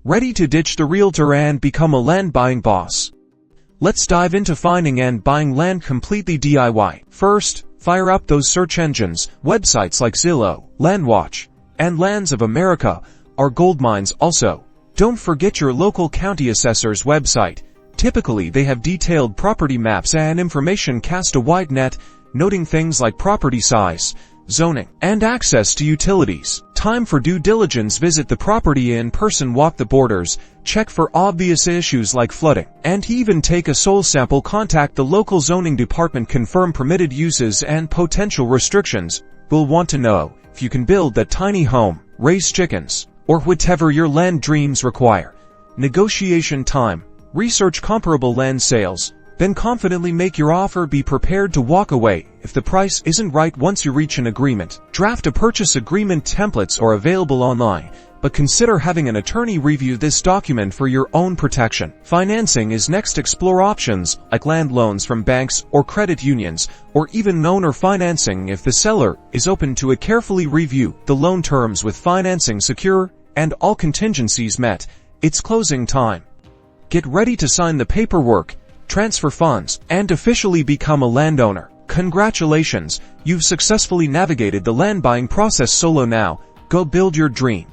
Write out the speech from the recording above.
Ready to ditch the realtor and become a land buying boss? Let's dive into finding and buying land completely DIY. First, fire up those search engines. Websites like Zillow, LandWatch, and Lands of America are goldmines also. Don't forget your local county assessor's website. Typically, they have detailed property maps and information. Cast a wide net, noting things like property size, zoning, and access to utilities. Time for due diligence. Visit the property in person, walk the borders, check for obvious issues like flooding, and even take a soil sample. Contact the local zoning department, confirm permitted uses and potential restrictions. We'll want to know if you can build that tiny home, raise chickens, or whatever your land dreams require. Negotiation time. Research comparable land sales, then confidently make your offer. Be prepared to walk away if the price isn't right once you reach an agreement. Draft a purchase agreement. Templates are available online, but consider having an attorney review this document for your own protection. Financing is next. Explore options like land loans from banks or credit unions, or even owner financing if the seller is open to it. Carefully review the loan terms with financing secure and all contingencies met. It's closing time. Get ready to sign the paperwork, transfer funds, and officially become a landowner. Congratulations, you've successfully navigated the land buying process solo. Now, go build your dream.